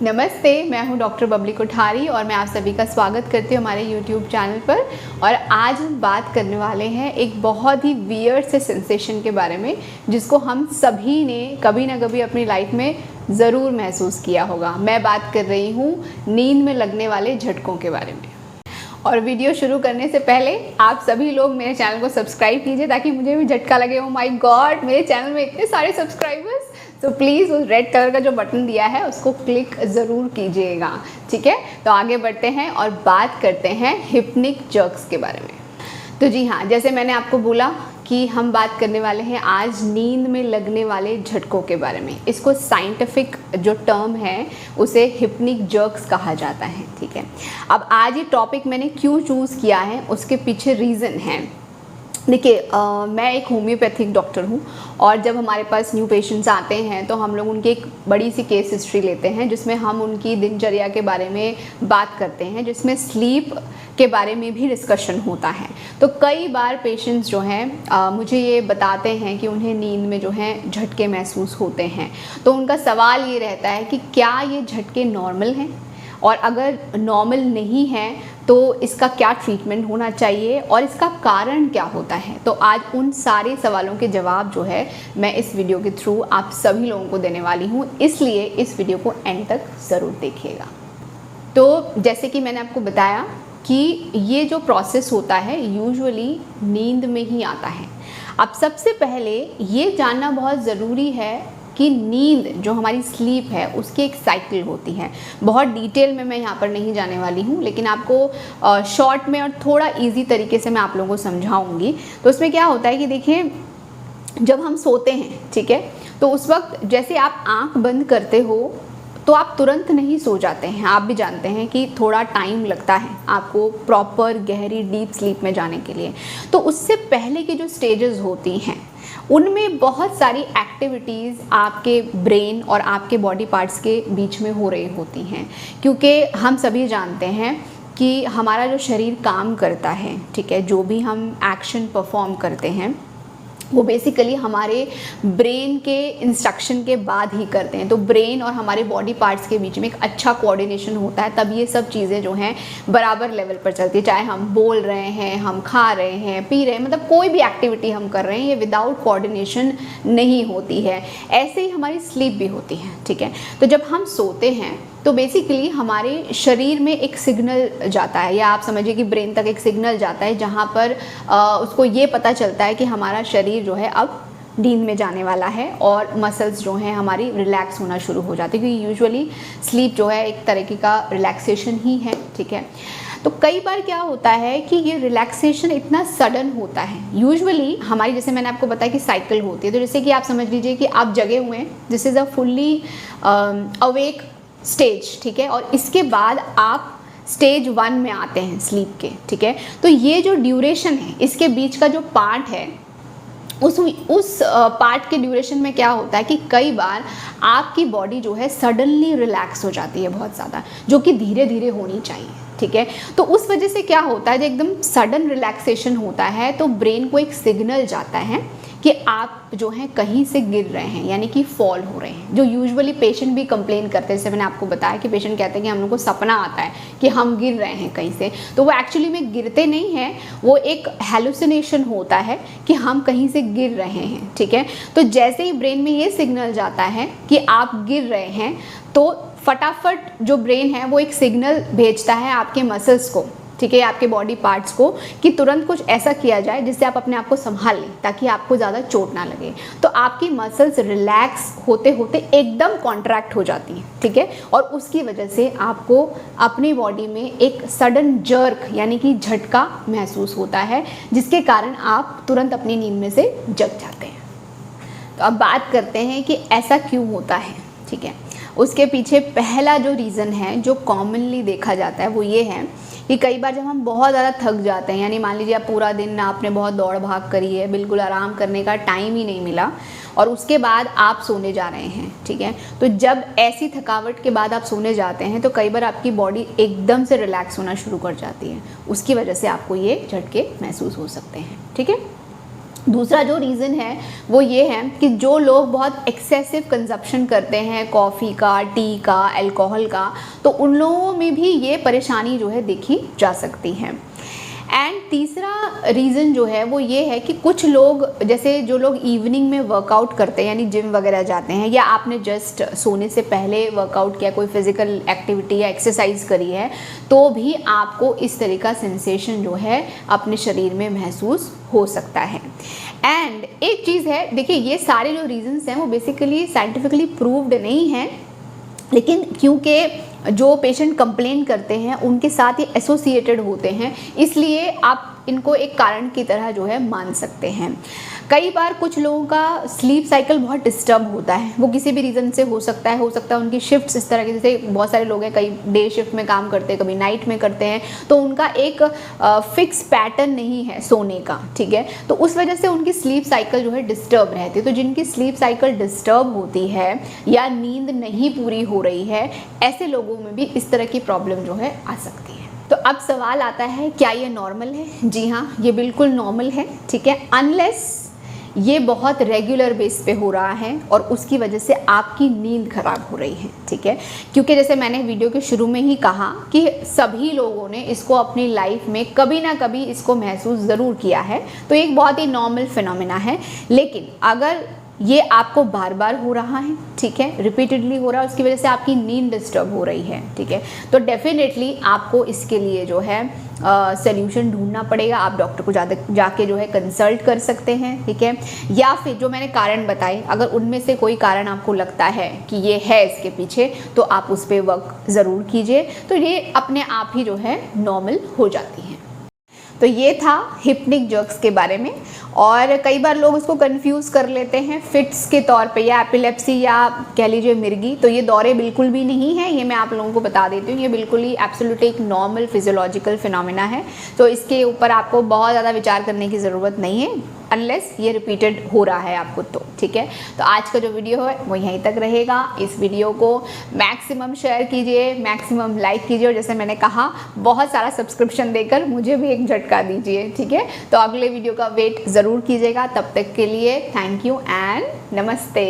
नमस्ते, मैं हूं डॉक्टर बबली कोठारी और मैं आप सभी का स्वागत करती हूं हमारे YouTube चैनल पर। और आज हम बात करने वाले हैं एक बहुत ही वियर्ड से सेंसेशन के बारे में, जिसको हम सभी ने कभी ना कभी अपनी लाइफ में ज़रूर महसूस किया होगा। मैं बात कर रही हूँ नींद में लगने वाले झटकों के बारे में। और वीडियो शुरू करने से पहले आप सभी लोग मेरे चैनल को सब्सक्राइब कीजिए ताकि मुझे भी झटका लगे। ओ माय गॉड, मेरे चैनल में इतने सारे सब्सक्राइबर्स। तो प्लीज़ उस रेड कलर का जो बटन दिया है उसको क्लिक ज़रूर कीजिएगा, ठीक है। तो आगे बढ़ते हैं और बात करते हैं हिप्निक जर्क्स के बारे में। तो जी हाँ, जैसे मैंने आपको बोला कि हम बात करने वाले हैं आज नींद में लगने वाले झटकों के बारे में। इसको साइंटिफिक जो टर्म है उसे हिप्निक जर्क्स कहा जाता है, ठीक है। अब आज ये टॉपिक मैंने क्यों चूज़ किया है उसके पीछे रीज़न है। देखिए, मैं एक होम्योपैथिक डॉक्टर हूँ और जब हमारे पास न्यू पेशेंट्स आते हैं तो हम लोग उनकी एक बड़ी सी केस हिस्ट्री लेते हैं, जिसमें हम उनकी दिनचर्या के बारे में बात करते हैं, जिसमें स्लीप के बारे में भी डिस्कशन होता है। तो कई बार पेशेंट्स जो हैं मुझे ये बताते हैं कि उन्हें नींद में जो है झटके महसूस होते हैं। तो उनका सवाल ये रहता है कि क्या ये झटके नॉर्मल हैं, और अगर नॉर्मल नहीं है तो इसका क्या ट्रीटमेंट होना चाहिए और इसका कारण क्या होता है। तो आज उन सारे सवालों के जवाब जो है मैं इस वीडियो के थ्रू आप सभी लोगों को देने वाली हूँ, इसलिए इस वीडियो को एंड तक ज़रूर देखिएगा। तो जैसे कि मैंने आपको बताया कि ये जो प्रोसेस होता है यूजुअली नींद में ही आता है। अब सबसे पहले ये जानना बहुत ज़रूरी है कि नींद जो हमारी स्लीप है उसकी एक साइकिल होती है। बहुत डिटेल में मैं यहाँ पर नहीं जाने वाली हूँ, लेकिन आपको शॉर्ट में और थोड़ा इजी तरीके से मैं आप लोगों को समझाऊँगी। तो उसमें क्या होता है कि देखिए, जब हम सोते हैं, ठीक है, तो उस वक्त जैसे आप आँख बंद करते हो तो आप तुरंत नहीं सो जाते हैं। आप भी जानते हैं कि थोड़ा टाइम लगता है आपको प्रॉपर गहरी डीप स्लीप में जाने के लिए। तो उससे पहले की जो स्टेजेस होती हैं उनमें बहुत सारी एक्टिविटीज़ आपके ब्रेन और आपके बॉडी पार्ट्स के बीच में हो रही होती हैं, क्योंकि हम सभी जानते हैं कि हमारा जो शरीर काम करता है, ठीक है, जो भी हम एक्शन परफॉर्म करते हैं वो बेसिकली हमारे ब्रेन के इंस्ट्रक्शन के बाद ही करते हैं। तो ब्रेन और हमारे बॉडी पार्ट्स के बीच में एक अच्छा कोऑर्डिनेशन होता है, तब ये सब चीज़ें जो हैं बराबर लेवल पर चलती है। चाहे हम बोल रहे हैं, हम खा रहे हैं, पी रहे हैं, मतलब कोई भी एक्टिविटी हम कर रहे हैं, ये विदाउट कोऑर्डिनेशन नहीं होती है। ऐसे ही हमारी स्लीप भी होती है, ठीक है। तो जब हम सोते हैं तो बेसिकली हमारे शरीर में एक सिग्नल जाता है, या आप समझिए कि ब्रेन तक एक सिग्नल जाता है, जहाँ पर उसको ये पता चलता है कि हमारा शरीर जो है अब नींद में जाने वाला है और मसल्स जो हैं हमारी रिलैक्स होना शुरू हो जाती है, क्योंकि यूजुअली स्लीप जो है एक तरीके का रिलैक्सेशन ही है, ठीक है। तो कई बार क्या होता है कि ये रिलैक्सेशन इतना सडन होता है। यूजुअली हमारी, जैसे मैंने आपको बताया कि साइकिल होती है, तो जैसे कि आप समझ लीजिए कि आप जगे हुए हैं, this is a fully awake stage, ठीक है, और इसके बाद आप स्टेज 1 में आते हैं स्लीप के, ठीक है। तो ये जो ड्यूरेशन है, इसके बीच का जो पार्ट है, उस पार्ट के ड्यूरेशन में क्या होता है कि कई बार आपकी बॉडी जो है सडनली रिलैक्स हो जाती है बहुत ज़्यादा, जो कि धीरे धीरे होनी चाहिए, ठीक है। तो उस वजह से क्या होता है, जब एकदम सडन रिलैक्सेशन होता है तो ब्रेन को एक सिग्नल जाता है कि आप जो हैं कहीं से गिर रहे हैं, यानी कि फॉल हो रहे हैं। जो यूजुअली पेशेंट भी कंप्लेन करते हैं, जैसे मैंने आपको बताया कि पेशेंट कहते हैं कि हम लोग को सपना आता है कि हम गिर रहे हैं कहीं से। तो वो एक्चुअली में गिरते नहीं हैं, वो एक हेलुसिनेशन होता है कि हम कहीं से गिर रहे हैं, ठीक है। तो जैसे ही ब्रेन में ये सिग्नल जाता है कि आप गिर रहे हैं, तो फटाफट जो ब्रेन है वो एक सिग्नल भेजता है आपके मसल्स को, ठीक है, आपके बॉडी पार्ट्स को, कि तुरंत कुछ ऐसा किया जाए जिससे आप अपने आप को संभाल लें, ताकि आपको ज़्यादा चोट ना लगे। तो आपकी मसल्स रिलैक्स होते होते एकदम कॉन्ट्रैक्ट हो जाती हैं, ठीक है, और उसकी वजह से आपको अपनी बॉडी में एक सडन जर्क यानी कि झटका महसूस होता है, जिसके कारण आप तुरंत अपनी नींद में से जग जाते हैं। तो अब बात करते हैं कि ऐसा क्यों होता है, ठीक है। उसके पीछे पहला जो रीज़न है जो कॉमनली देखा जाता है वो ये है कि कई बार जब हम बहुत ज़्यादा थक जाते हैं, यानी मान लीजिए आप पूरा दिन आपने बहुत दौड़ भाग करी है, बिल्कुल आराम करने का टाइम ही नहीं मिला, और उसके बाद आप सोने जा रहे हैं, ठीक है। तो जब ऐसी थकावट के बाद आप सोने जाते हैं तो कई बार आपकी बॉडी एकदम से रिलैक्स होना शुरू कर जाती है, उसकी वजह से आपको ये झटके महसूस हो सकते हैं, ठीक है। दूसरा जो रीज़न है वो ये है कि जो लोग बहुत एक्सेसिव कंजप्शन करते हैं कॉफ़ी का, टी का, अल्कोहल का, तो उन लोगों में भी ये परेशानी जो है देखी जा सकती है। एंड तीसरा रीज़न जो है वो ये है कि कुछ लोग, जैसे जो लोग इवनिंग में वर्कआउट करते हैं, यानी जिम वगैरह जाते हैं, या आपने जस्ट सोने से पहले वर्कआउट किया, कोई फिज़िकल एक्टिविटी या एक्सरसाइज करी है, तो भी आपको इस तरह का सेंसेशन जो है अपने शरीर में महसूस हो सकता है। एंड एक चीज़ है, देखिए ये सारे जो रीजंस हैं वो बेसिकली साइंटिफिकली प्रूव्ड नहीं हैं, लेकिन क्योंकि जो पेशेंट कंप्लेन करते हैं उनके साथ ये एसोसिएटेड होते हैं, इसलिए आप इनको एक कारण की तरह जो है मान सकते हैं। कई बार कुछ लोगों का स्लीप साइकिल बहुत डिस्टर्ब होता है, वो किसी भी रीज़न से हो सकता है उनकी शिफ्ट्स इस तरह की, जैसे बहुत सारे लोग हैं कई डे शिफ्ट में काम करते हैं, कभी नाइट में करते हैं, तो उनका एक फिक्स पैटर्न नहीं है सोने का, ठीक है, तो उस वजह से उनकी स्लीप साइकिल जो है डिस्टर्ब रहती है। तो जिनकी स्लीप साइकिल डिस्टर्ब होती है या नींद नहीं पूरी हो रही है, ऐसे लोगों में भी इस तरह की प्रॉब्लम जो है आ सकती है। तो अब सवाल आता है, क्या ये नॉर्मल है? जी हाँ, ये बिल्कुल नॉर्मल है, ठीक है, अनलेस ये बहुत रेगुलर बेस पे हो रहा है और उसकी वजह से आपकी नींद खराब हो रही है, ठीक है, क्योंकि जैसे मैंने वीडियो के शुरू में ही कहा कि सभी लोगों ने इसको अपनी लाइफ में कभी ना कभी इसको महसूस ज़रूर किया है, तो एक बहुत ही नॉर्मल फिनोमेना है। लेकिन अगर ये आपको बार बार हो रहा है, ठीक है, रिपीटेडली हो रहा है, उसकी वजह से आपकी नींद डिस्टर्ब हो रही है, ठीक है, तो डेफिनेटली आपको इसके लिए जो है सॉल्यूशन ढूंढना पड़ेगा। आप डॉक्टर को जाके जो है कंसल्ट कर सकते हैं, ठीक है, या फिर जो मैंने कारण बताए, अगर उनमें से कोई कारण आपको लगता है कि ये है इसके पीछे, तो आप उस पर वर्क ज़रूर कीजिए, तो ये अपने आप ही जो है नॉर्मल हो जाती है। तो ये था हिप्निक जर्क्स के बारे में। और कई बार लोग इसको कंफ्यूज कर लेते हैं फिट्स के तौर पे, या एपिलेप्सी, या कह लीजिए मिर्गी। तो ये दौरे बिल्कुल भी नहीं है, ये मैं आप लोगों को बता देती हूँ, ये बिल्कुल ही एब्सोल्युटली एक नॉर्मल फिजियोलॉजिकल फिनोमेना है। तो इसके ऊपर आपको बहुत ज़्यादा विचार करने की ज़रूरत नहीं है, अनलेस ये रिपीटेड हो रहा है आपको, तो ठीक है। तो आज का जो वीडियो है वो यहीं तक रहेगा। इस वीडियो को मैक्सिमम शेयर कीजिए, मैक्सिमम लाइक कीजिए, और जैसे मैंने कहा बहुत सारा सब्सक्रिप्शन देकर मुझे भी एक झटका दीजिए, ठीक है। तो अगले वीडियो का वेट ज़रूर कीजिएगा। तब तक के लिए थैंक यू एंड नमस्ते।